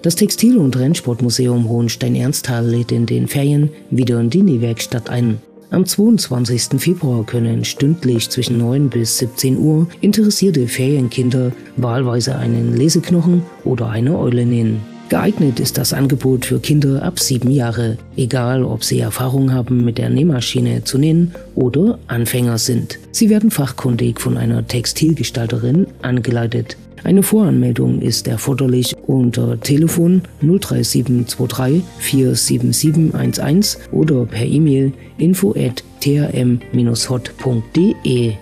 Das Textil- und Rennsportmuseum Hohenstein-Ernsthal lädt in den Ferien wieder in die Nähwerkstatt ein. Am 22. Februar können stündlich zwischen 9 bis 17 Uhr interessierte Ferienkinder wahlweise einen Leseknochen oder eine Eule nähen. Geeignet ist das Angebot für Kinder ab 7 Jahre, egal ob sie Erfahrung haben mit der Nähmaschine zu nähen oder Anfänger sind. Sie werden fachkundig von einer Textilgestalterin angeleitet. Eine Voranmeldung ist erforderlich unter Telefon 03723 47711 oder per E-Mail info@thm-hot.de.